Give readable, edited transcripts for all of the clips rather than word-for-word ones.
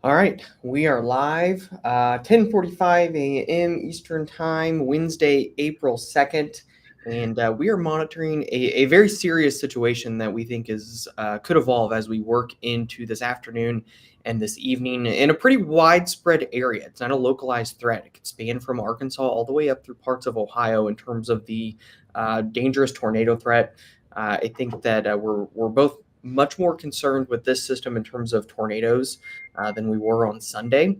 All right, we are live, 10:45 a.m. Eastern Time, Wednesday, April 2nd, and we are monitoring a very serious situation that we think is could evolve as we work into this afternoon and this evening in a pretty widespread area. It's not a localized threat. It could span from Arkansas all the way up through parts of Ohio in terms of the dangerous tornado threat. I think that we're both much more concerned with this system in terms of tornadoes than we were on Sunday.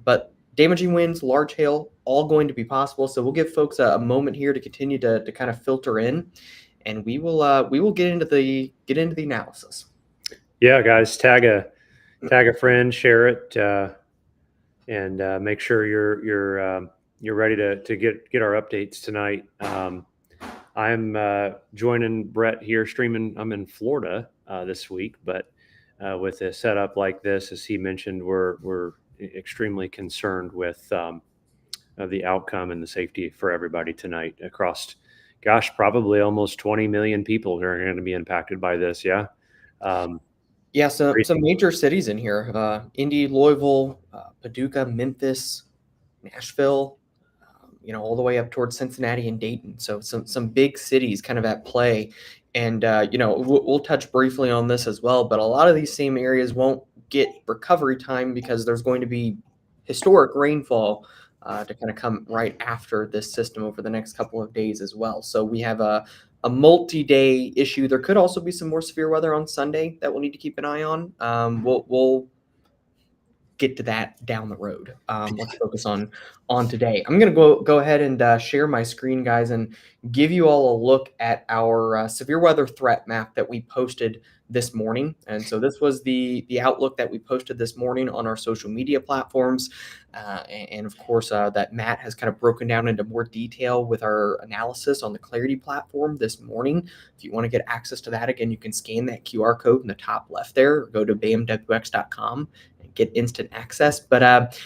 But damaging winds, large hail, all going to be possible. So we'll give folks a moment here to continue to kind of filter in, and we will get into the analysis. Yeah, guys, tag a friend, share it, and make sure you're ready to get our updates tonight. I'm joining Brett here streaming. I'm in Florida this week, but with a setup like this, as he mentioned, we're extremely concerned with the outcome and the safety for everybody tonight across, gosh, probably almost 20 million people are going to be impacted by this. Yeah. Yeah, some major cities in here: Indy, Louisville, Paducah, Memphis, Nashville. All the way up towards Cincinnati and Dayton. So some big cities kind of at play. And, we'll touch briefly on this as well, but a lot of these same areas won't get recovery time because there's going to be historic rainfall to kind of come right after this system over the next couple of days as well. So we have a multi-day issue. There could also be some more severe weather on Sunday that we'll need to keep an eye on. We'll get to that down the road. Let's focus on today. I'm going to go ahead and share my screen, guys, and give you all a look at our severe weather threat map that we posted this morning. And so this was the outlook that we posted this morning on our social media platforms. And of course, that Matt has kind of broken down into more detail with our analysis on the Clarity platform this morning. If you want to get access to that, again, you can scan that QR code in the top left there, or go to bamwx.com and get instant access. But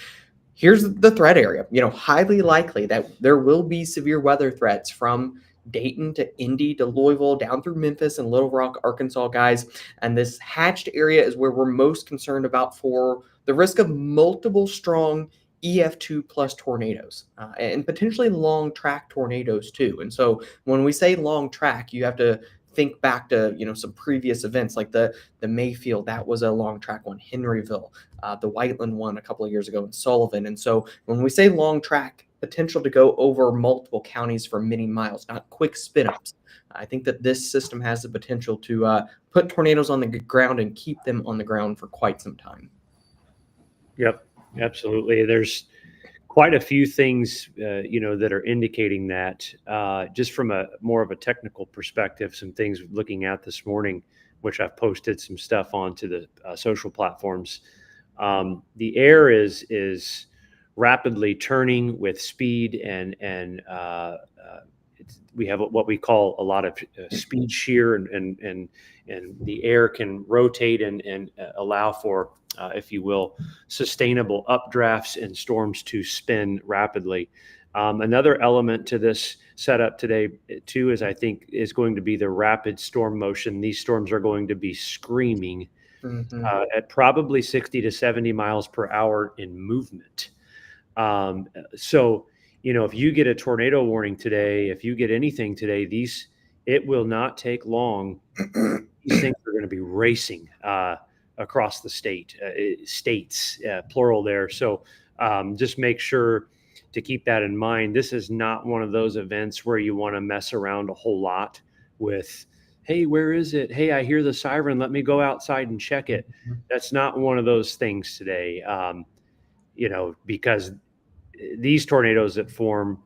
here's the threat area. Highly likely that there will be severe weather threats from Dayton to Indy to Louisville down through Memphis and Little Rock, Arkansas, guys. And this hatched area is where we're most concerned about for the risk of multiple strong EF2 plus tornadoes and potentially long track tornadoes too. And so when we say long track, you have to think back to some previous events like the Mayfield. That was a long track one. Henryville, the Whiteland one a couple of years ago in Sullivan. And so when we say long track, potential to go over multiple counties for many miles, not quick spin ups. I think that this system has the potential to put tornadoes on the ground and keep them on the ground for quite some time. Yep, absolutely. There's quite a few things, that are indicating that. Just from a more of a technical perspective, some things looking at this morning, which I've posted some stuff onto the social platforms. The air is rapidly turning with speed, and we have what we call a lot of speed shear, and the air can rotate and allow for, if you will, sustainable updrafts and storms to spin rapidly. Another element to this setup today too is, I think, is going to be the rapid storm motion. These storms are going to be screaming at probably 60 to 70 miles per hour in movement. So, if you get a tornado warning today, if you get anything today, it will not take long. These things are going to be racing across the states, plural there. So just make sure to keep that in mind. This is not one of those events where you want to mess around a whole lot with, hey, where is it? Hey, I hear the siren. Let me go outside and check it. That's not one of those things today, because these tornadoes that form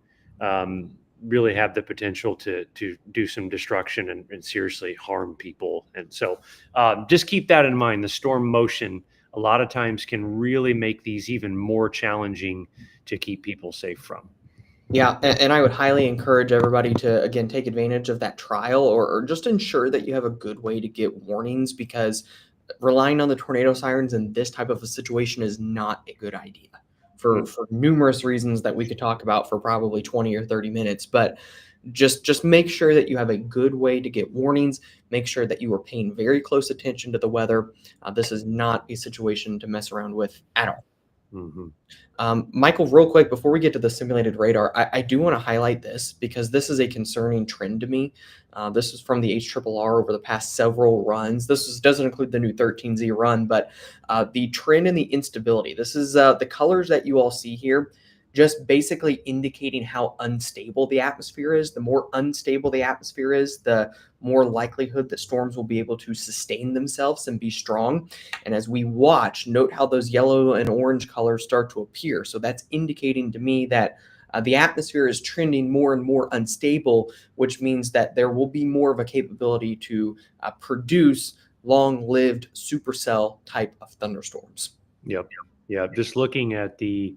really have the potential to do some destruction and seriously harm people. And so just keep that in mind. The storm motion a lot of times can really make these even more challenging to keep people safe from. Yeah, and I would highly encourage everybody to, again, take advantage of that trial or just ensure that you have a good way to get warnings, because relying on the tornado sirens in this type of a situation is not a good idea for numerous reasons that we could talk about for probably 20 or 30 minutes. But Just make sure that you have a good way to get warnings. Make sure that you are paying very close attention to the weather. This is not a situation to mess around with at all. Mm-hmm. Michael, real quick, before we get to the simulated radar, I do want to highlight this because this is a concerning trend to me. This is from the HRRR over the past several runs. Doesn't include the new 13Z run, but the trend and the instability. This is the colors that you all see here, just basically indicating how unstable the atmosphere is. The more unstable the atmosphere is, the more likelihood that storms will be able to sustain themselves and be strong. And as we watch, note how those yellow and orange colors start to appear. So that's indicating to me that the atmosphere is trending more and more unstable, which means that there will be more of a capability to produce long-lived supercell type of thunderstorms. Yep. Yeah. Just looking at the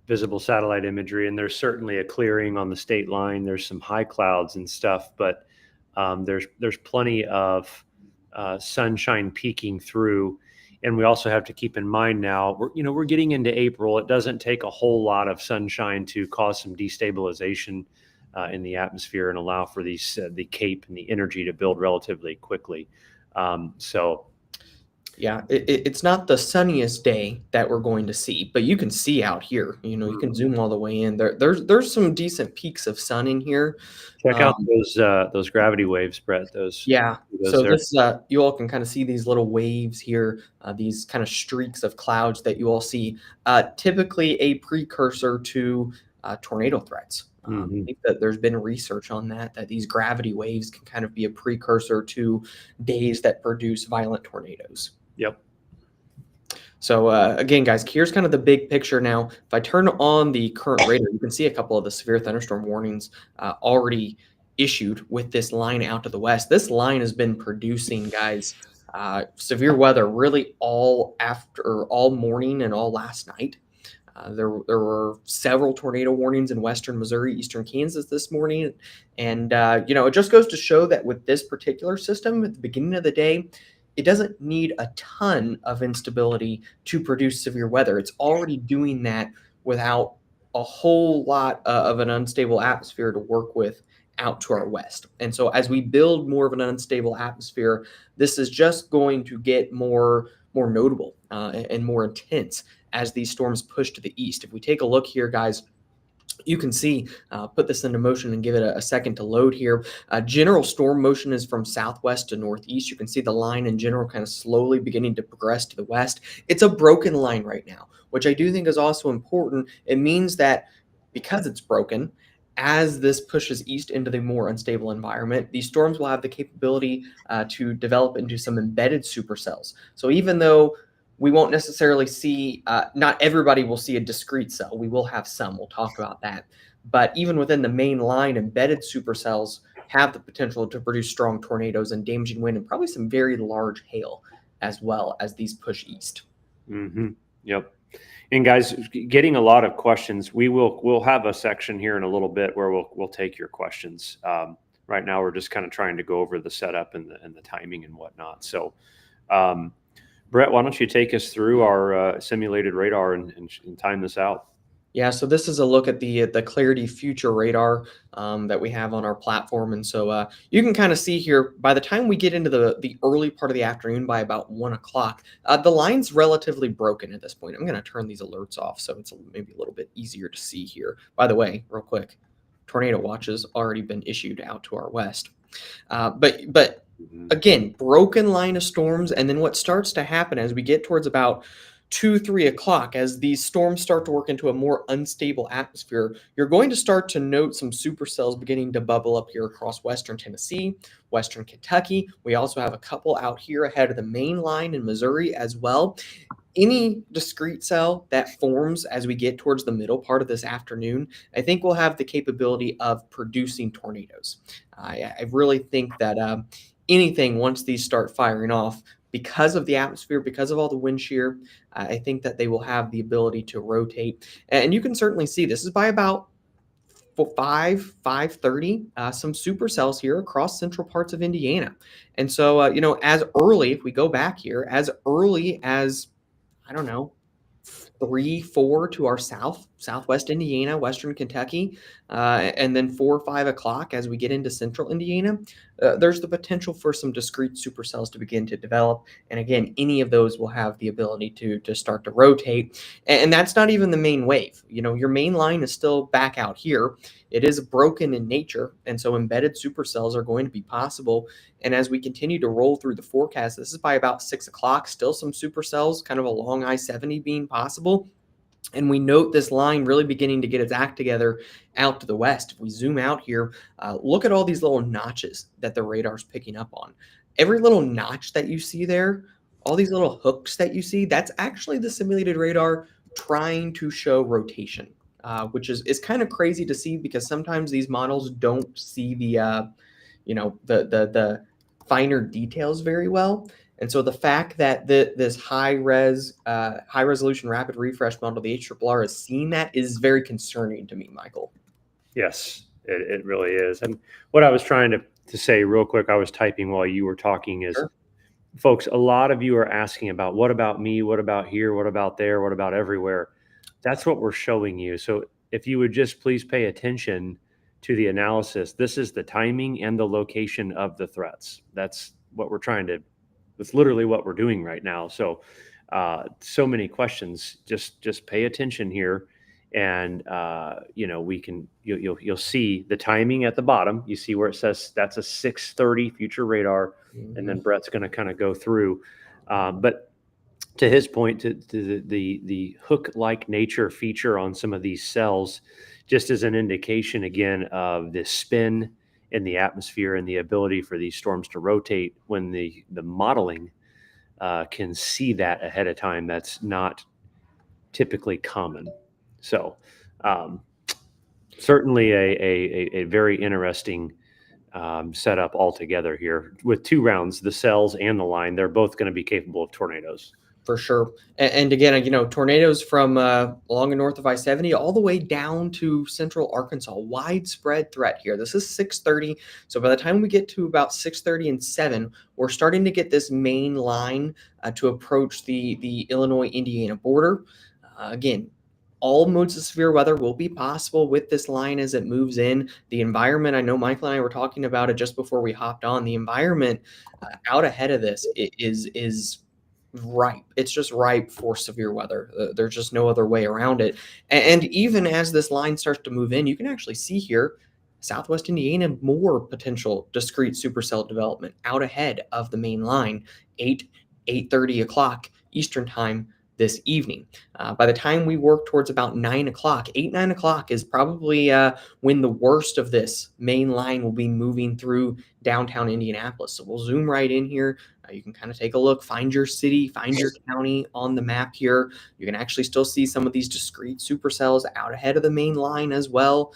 visible satellite imagery, and there's certainly a clearing on the state line. There's some high clouds and stuff, but there's plenty of sunshine peeking through. And we also have to keep in mind now, we're getting into April. It doesn't take a whole lot of sunshine to cause some destabilization in the atmosphere and allow for the cape and the energy to build relatively quickly. Yeah, it's not the sunniest day that we're going to see, but you can see out here. You can zoom all the way in. There's some decent peaks of sun in here. Check out those gravity waves, Brett. Yeah. So there. this you all can kind of see these little waves here, these kind of streaks of clouds that you all see. Typically a precursor to tornado threats. I think that there's been research on that these gravity waves can kind of be a precursor to days that produce violent tornadoes. Yep. So again, guys, here's kind of the big picture now. If I turn on the current radar, you can see a couple of the severe thunderstorm warnings already issued with this line out to the west. This line has been producing, guys, severe weather really all morning and all last night. There were several tornado warnings in western Missouri, eastern Kansas this morning. And, it just goes to show that with this particular system at the beginning of the day, it doesn't need a ton of instability to produce severe weather. It's already doing that without a whole lot of an unstable atmosphere to work with out to our west. And so as we build more of an unstable atmosphere, this is just going to get more notable and more intense as these storms push to the east. If we take a look here, guys, you can see, put this into motion and give it a second to load here. General storm motion is from southwest to northeast. You can see the line in general kind of slowly beginning to progress to the west. It's a broken line right now, which I do think is also important. It means that because it's broken, as this pushes east into the more unstable environment, these storms will have the capability to develop into some embedded supercells. So even though we won't necessarily see, not everybody will see a discrete cell. We will have some. We'll talk about that. But even within the main line, embedded supercells have the potential to produce strong tornadoes and damaging wind and probably some very large hail as well as these push east. Mm-hmm. Yep. And guys, getting a lot of questions. We'll have a section here in a little bit where we'll take your questions. Right now, we're just kind of trying to go over the setup and the timing and whatnot. So, Brett, why don't you take us through our simulated radar and time this out? Yeah, so this is a look at the Clarity Future radar that we have on our platform. And so you can kind of see here, by the time we get into the early part of the afternoon, by about 1 o'clock, the line's relatively broken at this point. I'm going to turn these alerts off so it's maybe a little bit easier to see here. By the way, real quick, tornado watch has already been issued out to our west. But again, broken line of storms. And then what starts to happen as we get towards about 2, 3 o'clock, as these storms start to work into a more unstable atmosphere, you're going to start to note some supercells beginning to bubble up here across western Tennessee, western Kentucky. We also have a couple out here ahead of the main line in Missouri as well. Any discrete cell that forms as we get towards the middle part of this afternoon, I think will have the capability of producing tornadoes. I really think that anything, once these start firing off, because of the atmosphere, because of all the wind shear, I think that they will have the ability to rotate. And you can certainly see this is by about 5:30, some supercells here across central parts of Indiana. And so, as early, if we go back here, as early as, I don't know, 3, 4 to our south, southwest Indiana, western Kentucky, and then 4 or 5 o'clock as we get into central Indiana, there's the potential for some discrete supercells to begin to develop. And again, any of those will have the ability to start to rotate. And that's not even the main wave. Your main line is still back out here. It is broken in nature, and so embedded supercells are going to be possible. And as we continue to roll through the forecast, this is by about 6 o'clock, still some supercells, kind of along I-70 being possible. And we note this line really beginning to get its act together out to the west. If we zoom out here, look at all these little notches that the radar's picking up on. Every little notch that you see there, all these little hooks that you see, that's actually the simulated radar trying to show rotation, which is kind of crazy to see because sometimes these models don't see the finer details very well. And so the fact that this high resolution rapid refresh model, the HRRR, is seeing that is very concerning to me, Michael. Yes, it really is. And what I was trying to say real quick, I was typing while you were talking, is, Sure. Folks, a lot of you are asking about, what about me? What about here? What about there? What about everywhere? That's what we're showing you. So if you would just please pay attention to the analysis, this is the timing and the location of the threats. That's what we're that's literally what we're doing right now. So, so many questions, just pay attention here. And, you'll see the timing at the bottom. You see where it says that's a 6:30 future radar. And then Brett's going to kind of go through. But to his point, to the hook-like nature feature on some of these cells, just as an indication again of the spin in the atmosphere and the ability for these storms to rotate when the modeling can see that ahead of time. That's not typically common. So certainly a very interesting setup altogether here with 2 rounds, the cells and the line. They're both going to be capable of tornadoes. For sure. And again, tornadoes from along and north of I-70 all the way down to central Arkansas. Widespread threat here. This is 6:30. So by the time we get to about 6:30 and 7, we're starting to get this main line to approach the Illinois-Indiana border. Again, all modes of severe weather will be possible with this line as it moves in. The environment, I know Michael and I were talking about it just before we hopped on. The environment out ahead of this is ripe. It's just ripe for severe weather. There's just no other way around it. And even as this line starts to move in, you can actually see here, Southwest Indiana, more potential discrete supercell development out ahead of the main line, 8:30 o'clock Eastern time this evening. By the time we work towards about 9 o'clock, 9 o'clock is probably when the worst of this main line will be moving through downtown Indianapolis. So we'll zoom right in here. You can kind of take a look, find your city, find your county on the map here. You can actually still see some of these discrete supercells out ahead of the main line as well.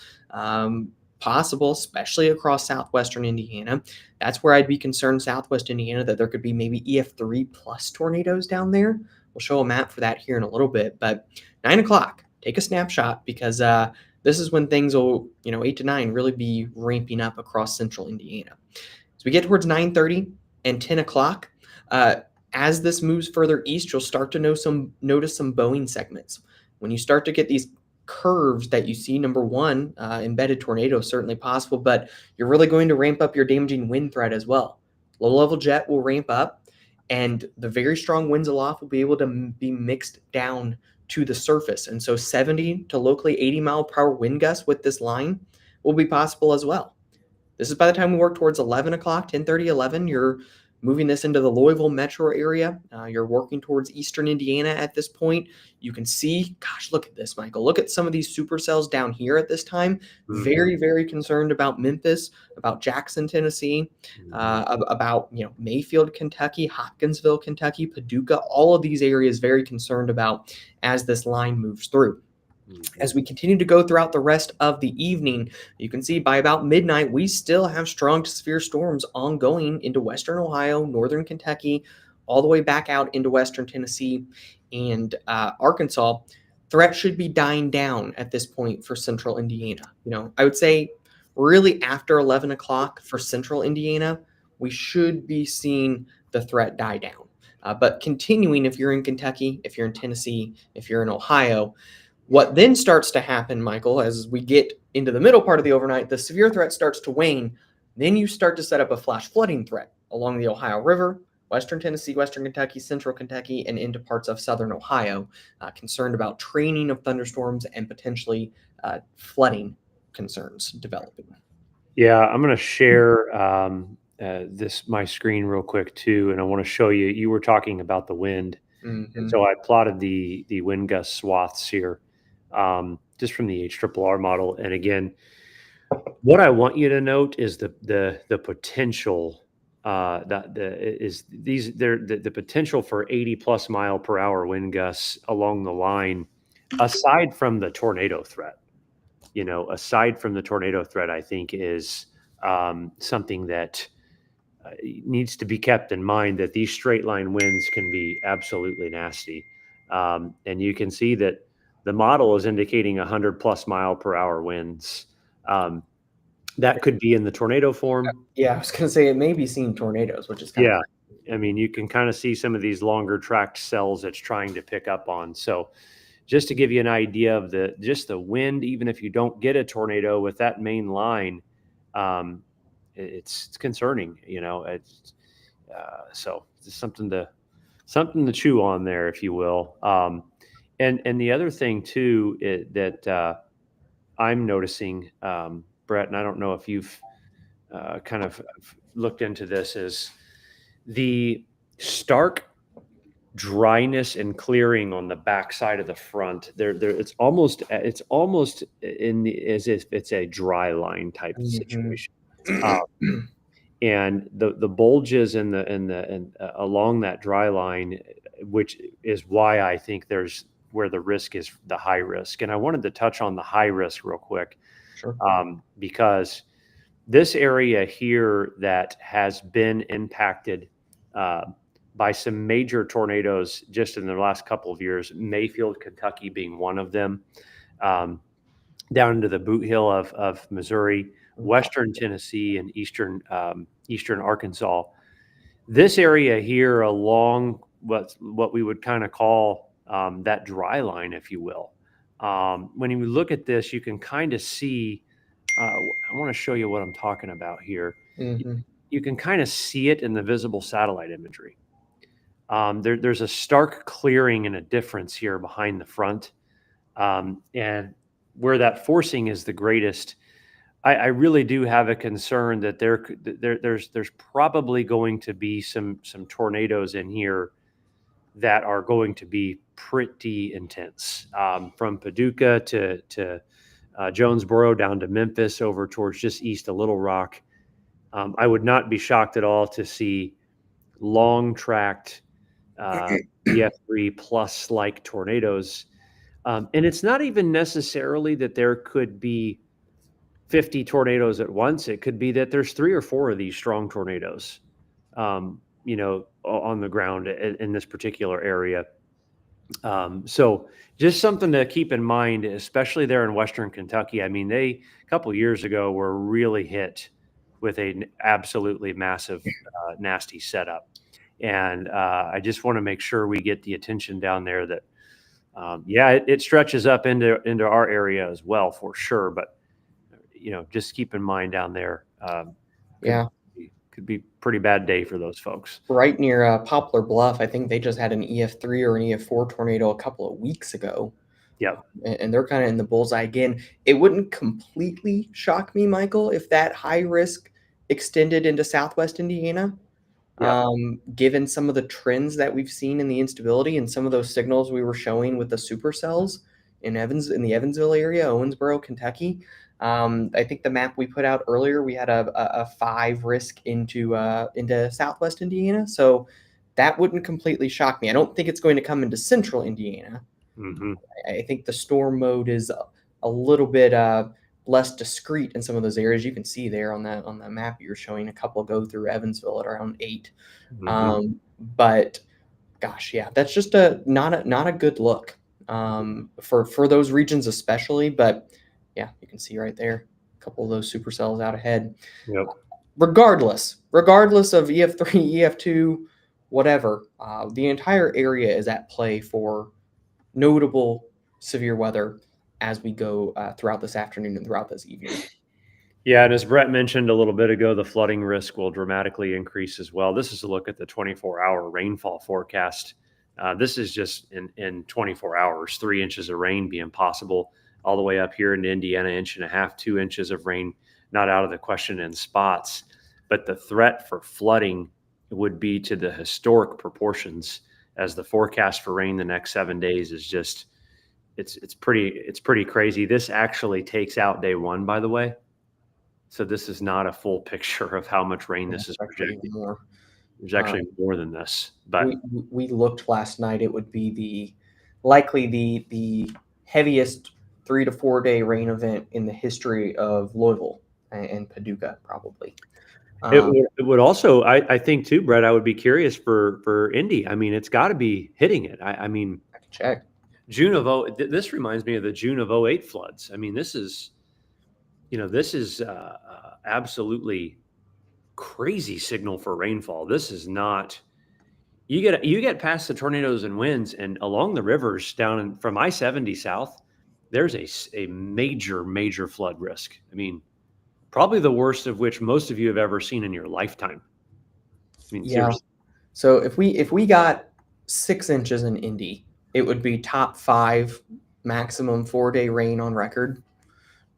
Possible, especially across southwestern Indiana. That's where I'd be concerned, southwest Indiana, that there could be maybe EF3 plus tornadoes down there. We'll show a map for that here in a little bit, but 9 o'clock, take a snapshot because this is when things will, 8 to 9 really be ramping up across central Indiana. As we get towards 9:30 and 10 o'clock, as this moves further east, you'll start to notice some bowing segments. When you start to get these curves that you see, number one, embedded tornado certainly possible, but you're really going to ramp up your damaging wind threat as well. Low-level jet will ramp up, and the very strong winds aloft will be able to be mixed down to the surface. And so 70 to locally 80 mile per hour wind gusts with this line will be possible as well. This is by the time we work towards 11 o'clock, 10:30, 11, you're moving this into the Louisville metro area. You're working towards eastern Indiana at this point. You can see, gosh, look at this, Michael. Look at some of these supercells down here at this time. Mm-hmm. Very, very concerned about Memphis, about Jackson, Tennessee, about Mayfield, Kentucky, Hopkinsville, Kentucky, Paducah. All of these areas very concerned about as this line moves through. As we continue to go throughout the rest of the evening, you can see by about midnight, we still have strong to severe storms ongoing into western Ohio, northern Kentucky, all the way back out into western Tennessee and Arkansas. Threat should be dying down at this point for central Indiana. I would say really after 11 o'clock for central Indiana, we should be seeing the threat die down. But continuing, if you're in Kentucky, if you're in Tennessee, if you're in Ohio, what then starts to happen, Michael, as we get into the middle part of the overnight, the severe threat starts to wane. Then you start to set up a flash flooding threat along the Ohio River, Western Tennessee, Western Kentucky, Central Kentucky, and into parts of Southern Ohio, concerned about training of thunderstorms and potentially flooding concerns developing. Yeah, I'm going to share my screen real quick too, and I want to show you. You were talking about the wind, and so I plotted the wind gust swaths here, just from the HRRR model. And again, what I want you to note is the potential the potential for 80+ mph wind gusts along the line, aside from the tornado threat. Aside from the tornado threat, I think is something that needs to be kept in mind, that these straight line winds can be absolutely nasty. And you can see that the model is indicating 100+ mph winds. That could be in the tornado form. Yeah, I was going to say it may be seeing tornadoes, which is kind of I mean, you can kind of see some of these longer tracked cells it's trying to pick up on. So just to give you an idea of the wind, even if you don't get a tornado with that main line, it's concerning. So it's something to chew on there, if you will. And the other thing too that I'm noticing, Brett, and I don't know if you've kind of looked into this, is the stark dryness and clearing on the backside of the front. It's almost as if it's a dry line type situation. And the bulges and along that dry line, which is why I think there's where the risk is the high risk. And I wanted to touch on the high risk real quick, because this area here that has been impacted by some major tornadoes just in the last couple of years, Mayfield, Kentucky being one of them, down into the Boot Hill of Missouri, Western Tennessee, and Eastern Arkansas. This area here along what we would kind of call that dry line, if you will. When you look at this, you can kind of see, I want to show you what I'm talking about here. You can kind of see it in the visible satellite imagery. There's a stark clearing and a difference here behind the front. And where that forcing is the greatest, I really do have a concern that there's probably going to be some tornadoes in here that are going to be pretty intense, from Paducah to Jonesboro down to Memphis over towards just east of Little Rock. I would not be shocked at all to see long tracked EF3 plus like tornadoes. And it's not even necessarily that there could be 50 tornadoes at once. It could be that there's 3 or 4 of these strong tornadoes, on the ground in this particular area. So just something to keep in mind, especially there in Western Kentucky. I mean, they a couple years ago were really hit with an absolutely massive, nasty setup. And I just want to make sure we get the attention down there that, it stretches up into our area as well, for sure. But, just keep in mind down there, could be pretty bad day for those folks. Right near Poplar Bluff, I think they just had an EF3 or an EF4 tornado a couple of weeks ago. Yeah. And they're kind of in the bullseye again. It wouldn't completely shock me, Michael, if that high risk extended into Southwest Indiana. Given some of the trends that we've seen in the instability and some of those signals we were showing with the supercells in the Evansville area, Owensboro, Kentucky. I think the map we put out earlier, we had a 5 risk into Southwest Indiana. So that wouldn't completely shock me. I don't think it's going to come into Central Indiana. I think the storm mode is a little bit less discreet in some of those areas. You can see there on that map you were showing, a couple go through Evansville at around 8. But gosh, yeah, that's just not a good look for those regions especially. But yeah, you can see right there a couple of those supercells out ahead. Regardless of EF3, EF2, whatever. The entire area is at play for notable severe weather as we go throughout this afternoon and throughout this evening. Yeah, and as Brett mentioned a little bit ago, the flooding risk will dramatically increase as well. This is a look at the 24-hour rainfall forecast. This is just in 24 hours, 3 inches of rain being possible all the way up here in Indiana, 1.5 inches, 2 inches of rain, not out of the question in spots. But the threat for flooding would be to the historic proportions, as the forecast for rain the next 7 days is just, it's pretty crazy. This actually takes out day one, by the way. So this is not a full picture of how much rain this is projecting. More. There's actually more than this. But we looked last night. It would be likely the heaviest 3 to 4 day rain event in the history of Louisville and Paducah, probably. It would also, I think too, Brett, I would be curious for Indy. I mean, it's got to be hitting it. I mean, I can check. This reminds me of the June of 08 floods. I mean, this is absolutely crazy signal for rainfall. This is not, you get past the tornadoes and winds, and along the rivers down from I-70 south, there's a major flood risk. I mean, probably the worst of which most of you have ever seen in your lifetime. I mean, Yeah. seriously. So if we got 6 inches in Indy, it would be top 5 maximum 4-day rain on record.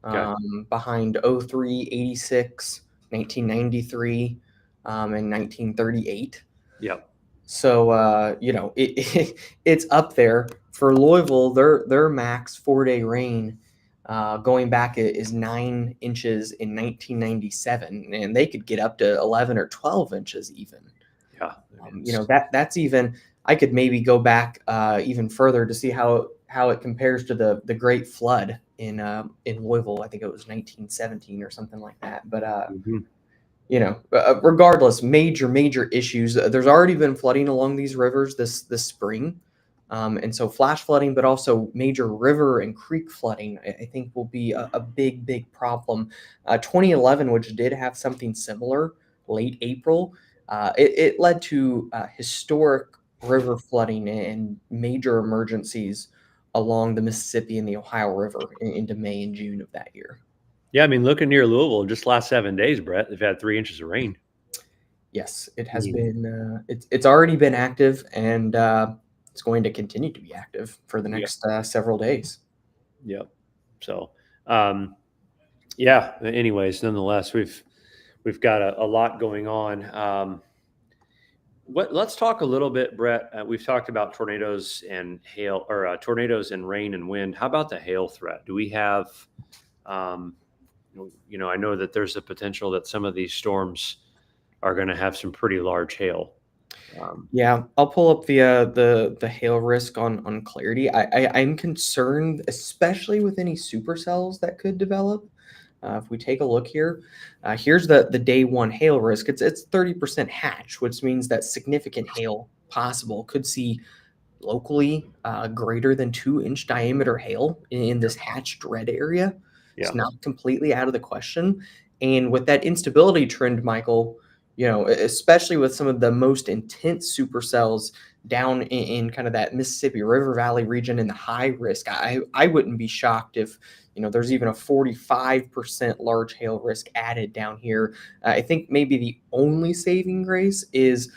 Okay. Behind 03, 86, 1993, and 1938. Yep. So it's up there for Louisville. Their max 4-day rain going back is 9 inches in 1997, and they could get up to 11 or 12 inches even. Yeah. That's even. I could maybe go back even further to see how it compares to the Great Flood in Louisville. I think it was 1917 or something like that. But regardless, major issues. There's already been flooding along these rivers this spring, and so flash flooding, but also major river and creek flooding, I think will be a big problem. 2011, which did have something similar, late April, it led to historic river flooding and major emergencies along the Mississippi and the Ohio River into May and June of that year. Yeah, I mean, looking near Louisville, just last 7 days, Brett, they've had 3 inches of rain. Yes, it has been. It's already been active, and it's going to continue to be active for the next several days. Yep. So, yeah. Anyways, nonetheless, we've got a lot going on. Let's talk a little bit, Brett. We've talked about tornadoes and hail, or tornadoes and rain and wind. How about the hail threat? Do we have? I know that there's a potential that some of these storms are going to have some pretty large hail. Yeah, I'll pull up the hail risk on Clarity. I'm concerned, especially with any supercells that could develop. If we take a look here, here's the day one hail risk. It's 30% hatch, which means that significant hail possible. Could see locally greater than 2-inch diameter hail in this hatched red area. Yeah. It's not completely out of the question. And with that instability trend, Michael, especially with some of the most intense supercells down in kind of that Mississippi River Valley region in the high risk, I wouldn't be shocked if there's even a 45% large hail risk added down here. I think maybe the only saving grace is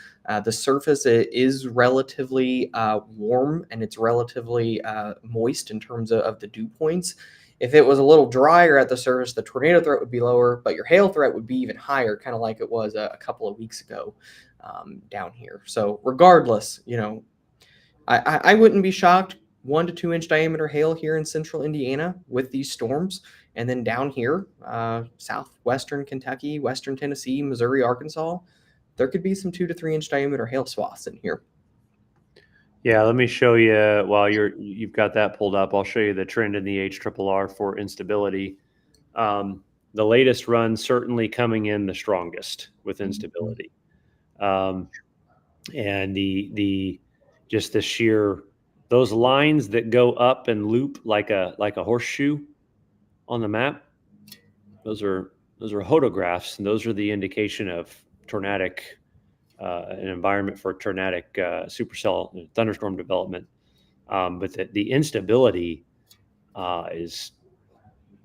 the surface is relatively warm, and it's relatively moist in terms of the dew points. If it was a little drier at the surface, the tornado threat would be lower, but your hail threat would be even higher, kind of like it was a couple of weeks ago down here. So regardless, I wouldn't be shocked. 1 to 2 inch diameter hail here in central Indiana with these storms. And then down here, southwestern Kentucky, western Tennessee, Missouri, Arkansas, there could be some 2 to 3 inch diameter hail swaths in here. Yeah, let me show you while you've got that pulled up. I'll show you the trend in the HRRR for instability. The latest run certainly coming in the strongest with instability, and the just the sheer those lines that go up and loop like a horseshoe on the map. Those are hodographs, and those are the indication of tornadic an environment for tornadic supercell thunderstorm development. But the instability is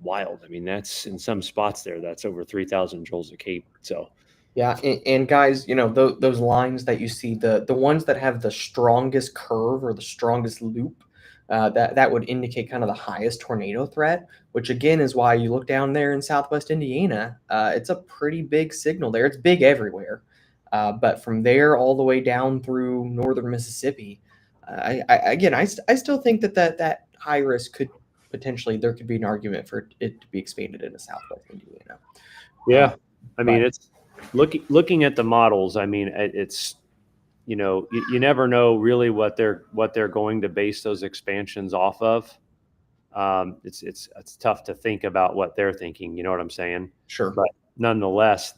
wild. I mean, that's in some spots there, that's over 3,000 joules a cape. So, Yeah, and guys, those lines that you see, the ones that have the strongest curve or the strongest loop, that would indicate kind of the highest tornado threat. Which again is why you look down there in Southwest Indiana. It's a pretty big signal there. It's big everywhere, but from there all the way down through northern Mississippi, I still think that high risk could potentially, there could be an argument for it to be expanded into Southwest Indiana. yeah, I mean, But it's looking at the models. I mean, it's you never know really what they're going to base those expansions off of. It's tough to think about what they're thinking. You know what I'm saying? sure. But nonetheless,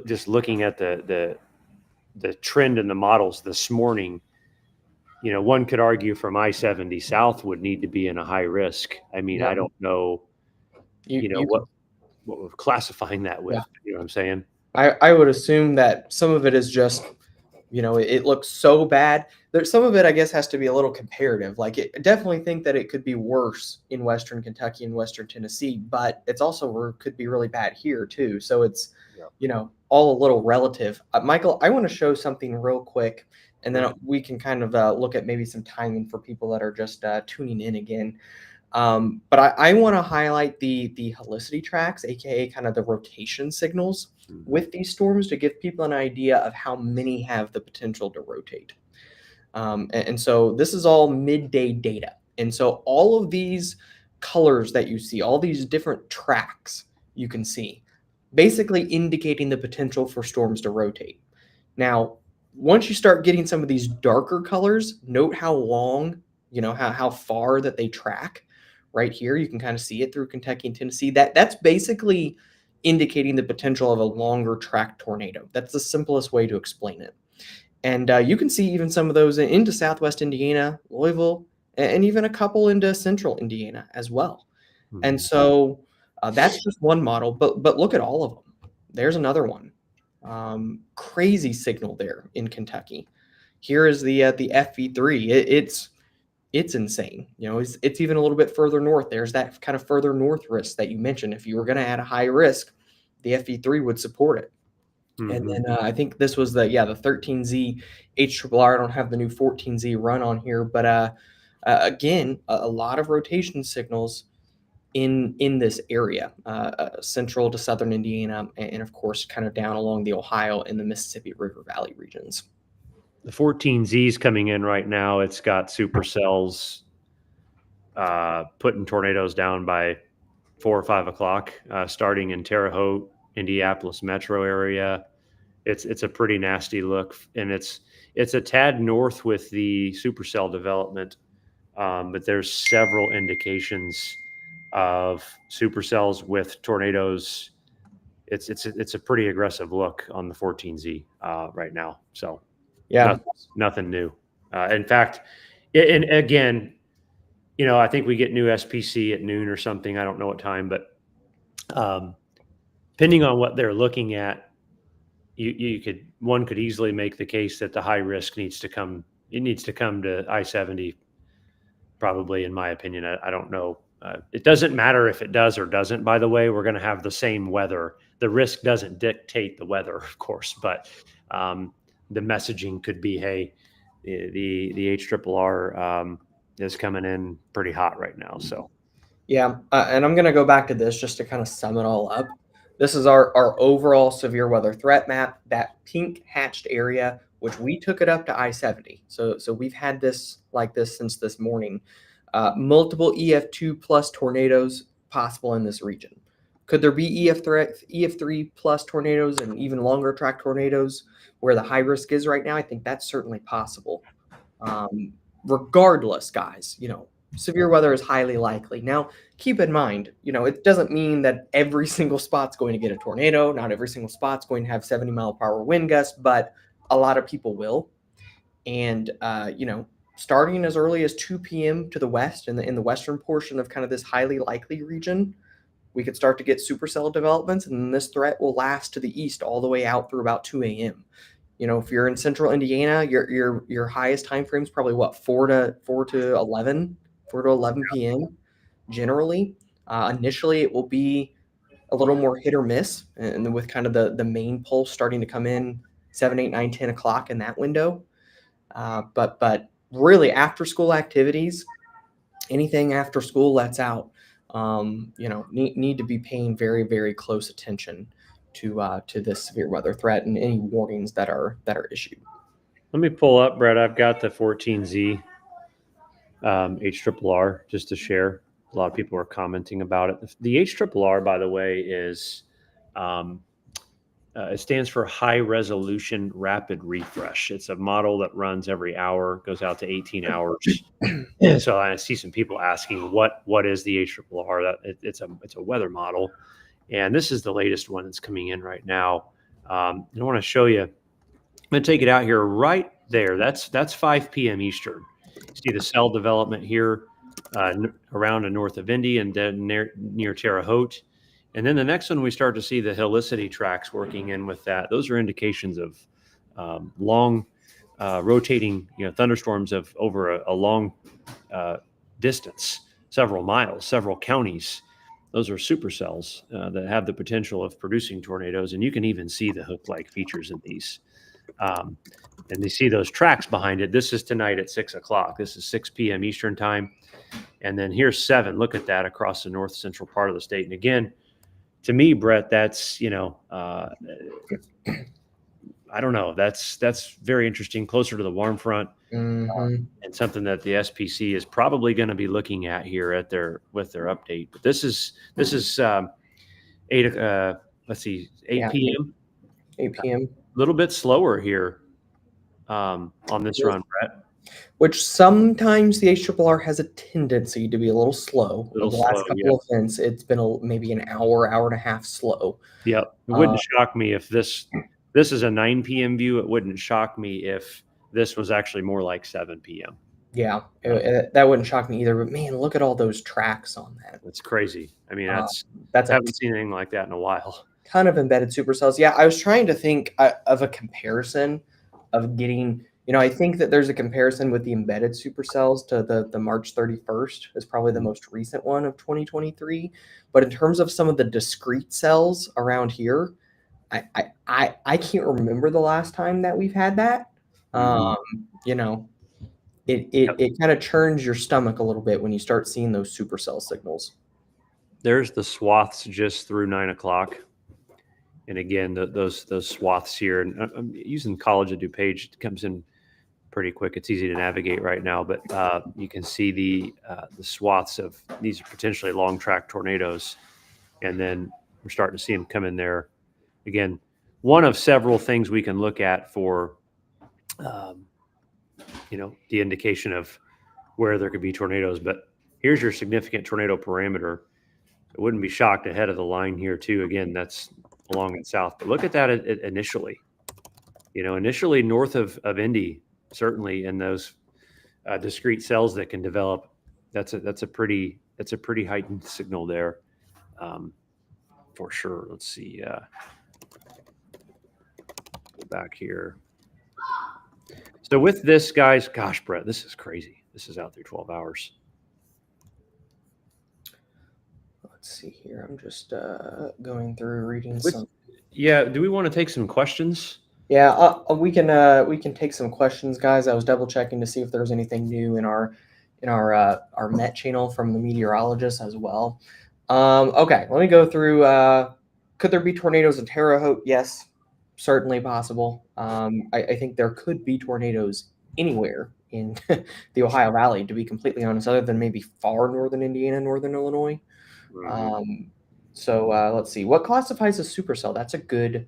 just looking at the trend in the models this morning, one could argue from I-70 South would need to be in a high risk. I mean, Yeah, I don't know, you what we're classifying that with. yeah. You know what I'm saying? I would assume that some of it is just, it looks so bad. There's some of it, I guess, has to be a little comparative. Like, I definitely think that it could be worse in Western Kentucky and Western Tennessee, but it's also could be really bad here too. So it's, all a little relative. Michael, I want to show something real quick, and then we can kind of look at maybe some timing for people that are just tuning in again. But I want to highlight the helicity tracks, aka kind of the rotation signals with these storms, to give people an idea of how many have the potential to rotate. And so this is all midday data. And so all of these colors that you see, all these different tracks you can see, basically indicating the potential for storms to rotate. Now, once you start getting some of these darker colors, note how long, how far that they track. Right here, you can kind of see it through Kentucky and Tennessee. That's basically indicating the potential of a longer track tornado. That's the simplest way to explain it. And you can see even some of those into Southwest Indiana, Louisville, and even a couple into Central Indiana as well. And so that's just one model, but look at all of them. There's another one. Crazy signal there in Kentucky. Here is the FV3. It's insane. It's even a little bit further north. There's that kind of further north risk that you mentioned. If you were going to add a high risk, the FV3 would support it. And then I think this was the 13Z HRRR. I don't have the new 14Z run on here, but again, a lot of rotation signals in this area, central to southern Indiana, and of course, kind of down along the Ohio and the Mississippi River Valley regions. The 14Z is coming in right now. It's got supercells putting tornadoes down by 4 or 5 o'clock, starting in Terre Haute, Indianapolis metro area. It's a pretty nasty look, and it's a tad north with the supercell development, but there's several indications of supercells with tornadoes. It's a pretty aggressive look on the 14Z right now. So Yeah, nothing new. In fact, and again, I think we get new SPC at noon or something. I don't know what time, but depending on what they're looking at, one could easily make the case that the high risk needs to come. It needs to come to I-70, probably, in my opinion. I don't know. It doesn't matter if it does or doesn't. By the way, we're going to have the same weather. The risk doesn't dictate the weather, of course, but the messaging could be, hey, the HRRR is coming in pretty hot right now. So, yeah, and I'm going to go back to this just to kind of sum it all up. This is our overall severe weather threat map. That pink hatched area, which we took it up to I-70. So we've had this like this since this morning. Multiple EF2 plus tornadoes possible in this region. Could there be EF3 plus tornadoes and even longer track tornadoes where the high risk is right now? I think that's certainly possible. Regardless, guys, severe weather is highly likely. Now, keep in mind, it doesn't mean that every single spot's going to get a tornado. Not every single spot's going to have 70-mile-per-hour wind gusts, but a lot of people will. And, starting as early as 2 p.m. to the west in the western portion of kind of this highly likely region, we could start to get supercell developments, and this threat will last to the east all the way out through about 2 a.m. If you're in central Indiana, your highest time frame is probably what, 4 to 11 p.m. generally. Initially, it will be a little more hit or miss, and then with kind of the main pulse starting to come in 7, 8, 9, 10 o'clock in that window. But really, after school activities, anything after school lets out, need to be paying very, very close attention to this severe weather threat and any warnings that are issued. Let me pull up, Brett. I've got the 14Z HRRR just to share. A lot of people are commenting about it. The HRRR, by the way, is it stands for High Resolution Rapid Refresh. It's a model that runs every hour, goes out to 18 hours. So I see some people asking, what is the HRRR? It's a weather model, and this is the latest one that's coming in right now. I want to show you. I'm going to take it out here right there. That's 5 p.m. Eastern. You see the cell development here around and north of Indy and then near Terre Haute. And then the next one, we start to see the helicity tracks working in with that. Those are indications of long rotating thunderstorms of over a long distance, several miles, several counties. Those are supercells that have the potential of producing tornadoes. And you can even see the hook-like features in these. And you see those tracks behind it. This is tonight at 6 o'clock. This is 6 p.m. Eastern time. And then here's 7. Look at that across the north central part of the state. And again, to me, Brett, that's, I don't know. That's very interesting, closer to the warm front, and something that the SPC is probably going to be looking at here with their update. But this is 8 p.m. 8 p.m. A little bit slower here on this run, Brett. Which sometimes the HRRR has a tendency to be a little slow. The last couple of events, it's been maybe an hour and a half slow. Yep. It wouldn't shock me if this is a 9 p.m. view. It wouldn't shock me if this was actually more like 7 p.m. Yeah, that wouldn't shock me either. But man, look at all those tracks on that. That's crazy. I mean, I haven't seen anything like that in a while. Ton of embedded supercells. Yeah, I was trying to think of a comparison of getting. I think that there's a comparison with the embedded supercells to the March 31st is probably the most recent one of 2023. But in terms of some of the discrete cells around here, I can't remember the last time that we've had that. It kind of churns your stomach a little bit when you start seeing those supercell signals. There's the swaths just through 9 o'clock. And again, those swaths here, and I'm using College of DuPage. It comes in pretty quick. It's easy to navigate right now, but you can see the swaths of these potentially long track tornadoes, and then we're starting to see them come in there. Again, one of several things we can look at for, the indication of where there could be tornadoes. But here's your significant tornado parameter. I wouldn't be shocked ahead of the line here too. Again, that's along and south. But look at that initially. Initially north of Indy. Certainly in those discrete cells that can develop, that's a pretty heightened signal there, for sure. Let's see, go back here. So with this, guys, gosh, Brett, this is crazy. This is out through 12 hours. Let's see here. I'm just going through reading some. Yeah, do we want to take some questions? Yeah, we can take some questions, guys. I was double checking to see if there's anything new in our Met channel from the meteorologist as well. Okay, let me go through. Could there be tornadoes in Terre Haute? Yes, certainly possible. I think there could be tornadoes anywhere in the Ohio Valley, to be completely honest, other than maybe far northern Indiana, northern Illinois. So let's see. What classifies as supercell? That's a good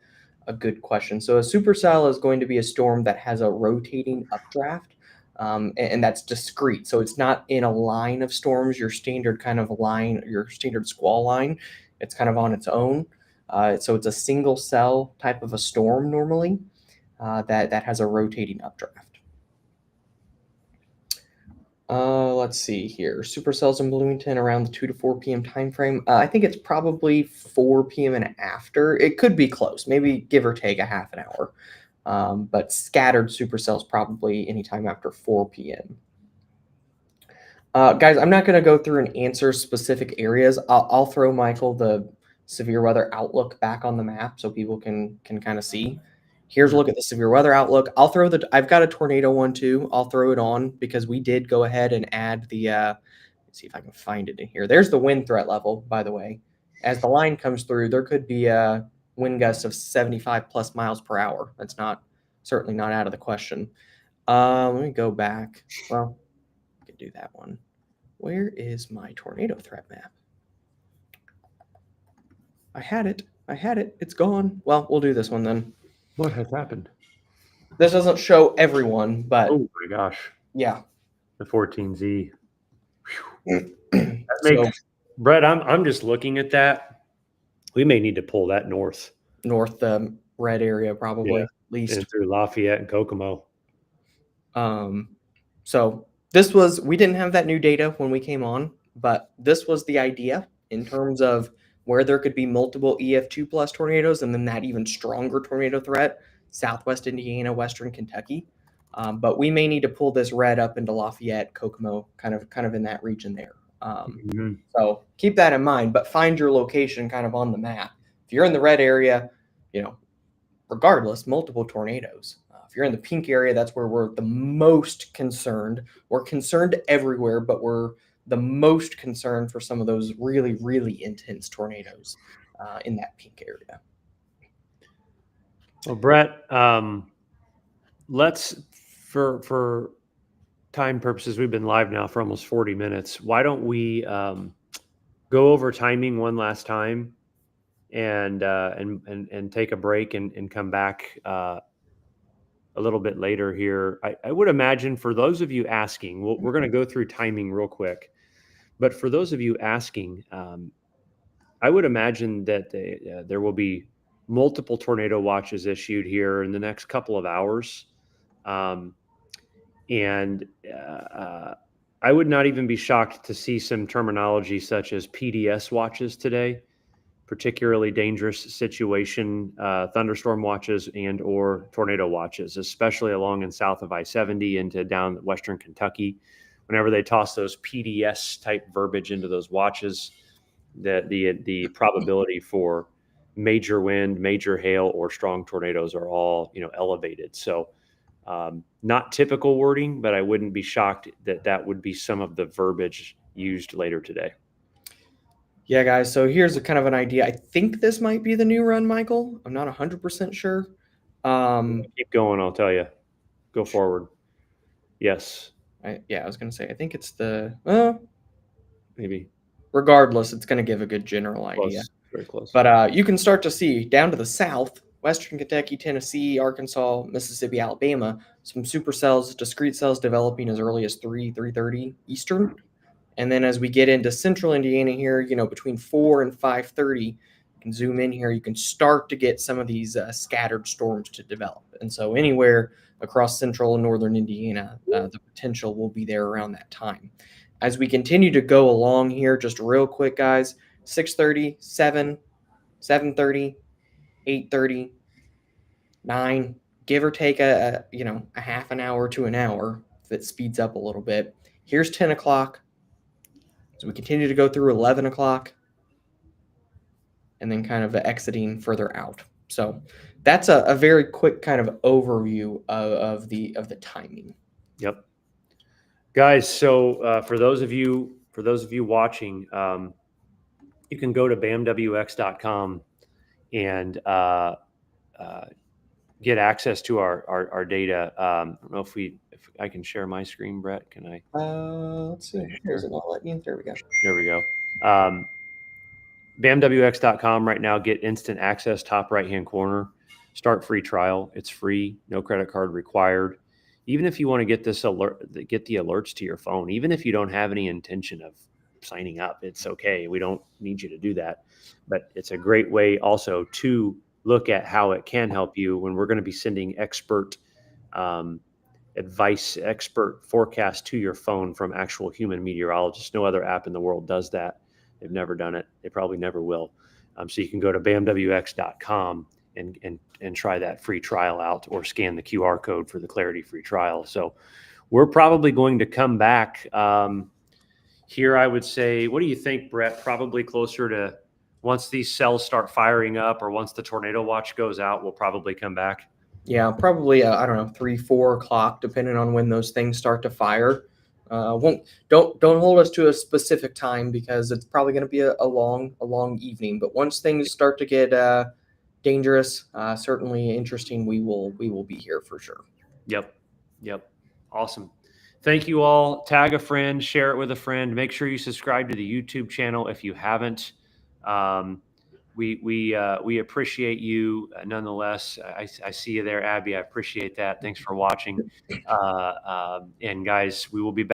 question. So a supercell is going to be a storm that has a rotating updraft, and that's discrete. So it's not in a line of storms, your standard kind of line, your standard squall line. It's kind of on its own. So it's a single cell type of a storm normally that has a rotating updraft. let's see here. Supercells in Bloomington around the 2 to 4 p.m. time frame. I think it's probably 4 p.m. and after. It could be close, maybe give or take a half an hour. But scattered supercells probably anytime after 4 p.m. Guys, I'm not going to go through and answer specific areas. I'll throw Michael the severe weather outlook back on the map so people can kind of see. Here's a look at the severe weather outlook. I've got a tornado one too. I'll throw it on because we did go ahead and add the, let's see if I can find it in here. There's the wind threat level, by the way. As the line comes through, there could be a wind gusts of 75 plus miles per hour. That's certainly not out of the question. Let me go back. Well, I can do that one. Where is my tornado threat map? I had it. It's gone. Well, we'll do this one then. What has happened? This doesn't show everyone, but oh my gosh, yeah, the 14Z. That makes, Brett, I'm just looking at that. We may need to pull that north, the red area probably, at least and through Lafayette and Kokomo. So we didn't have that new data when we came on, but this was the idea in terms of where there could be multiple EF2 plus tornadoes, and then that even stronger tornado threat, Southwest Indiana, Western Kentucky. But we may need to pull this red up into Lafayette, Kokomo, kind of in that region there. So keep that in mind, but find your location kind of on the map. If you're in the red area, regardless, multiple tornadoes. If you're in the pink area, that's where we're the most concerned. We're concerned everywhere, but we're the most concerned for some of those really, really intense tornadoes in that pink area. Well, Brett, let's, for time purposes, we've been live now for almost 40 minutes. Why don't we go over timing one last time and take a break and come back a little bit later here. I would imagine for those of you asking, we're going to go through timing real quick, but for those of you asking, I would imagine that there will be multiple tornado watches issued here in the next couple of hours. And I would not even be shocked to see some terminology such as PDS watches today, particularly dangerous situation, thunderstorm watches and or tornado watches, especially along and south of I-70 into down Western Kentucky. Whenever they toss those PDS type verbiage into those watches, that the probability for major wind, major hail, or strong tornadoes are all elevated. So not typical wording, but I wouldn't be shocked that would be some of the verbiage used later today. Yeah, guys, so here's a kind of an idea. I think this might be the new run, Michael. I'm not 100% sure. Keep going, I'll tell you. Go forward. Yes. I was going to say, I think it's the... maybe. Regardless, it's going to give a good general idea. Close. Very close. But you can start to see down to the south, Western Kentucky, Tennessee, Arkansas, Mississippi, Alabama, some supercells, discrete cells developing as early as 3:30 Eastern. And then as we get into central Indiana here, between 4 and 5:30, you can zoom in here, you can start to get some of these scattered storms to develop. And so anywhere across central and northern Indiana, the potential will be there around that time. As we continue to go along here, just real quick, guys, 6:30, 7, 7:30, 8:30, 9, give or take a half an hour to an hour if it speeds up a little bit. Here's 10 o'clock. So we continue to go through 11 o'clock and then kind of exiting further out. So that's a very quick kind of overview of the timing. Yep. Guys, so for those of you watching, you can go to bamwx.com and get access to our data. I don't know if I can share my screen, Brett. Can I? Let's see. Does it not let me? There we go. There we go. bamwx.com right now. Get instant access, top right-hand corner. Start free trial. It's free. No credit card required. Even if you want to get the alerts to your phone, even if you don't have any intention of signing up, it's okay. We don't need you to do that. But it's a great way also to look at how it can help you when we're going to be sending expert advice expert forecast to your phone from actual human meteorologists. No other app in the world does that. They've never done it. They probably never will. So you can go to bamwx.com and try that free trial out, or scan the QR code for the Clarity free trial. So we're probably going to come back here, I would say. What do you think, Brett? Probably closer to once these cells start firing up, or once the tornado watch goes out, we'll probably come back. Yeah, probably I don't know, 3, 4 o'clock, depending on when those things start to fire. Don't hold us to a specific time, because it's probably going to be a long evening. But once things start to get dangerous, certainly interesting, we will be here for sure. Yep. Awesome. Thank you all. Tag a friend, share it with a friend. Make sure you subscribe to the YouTube channel if you haven't. We appreciate you nonetheless. I see you there, Abby. I appreciate that. Thanks for watching. And guys, we will be back.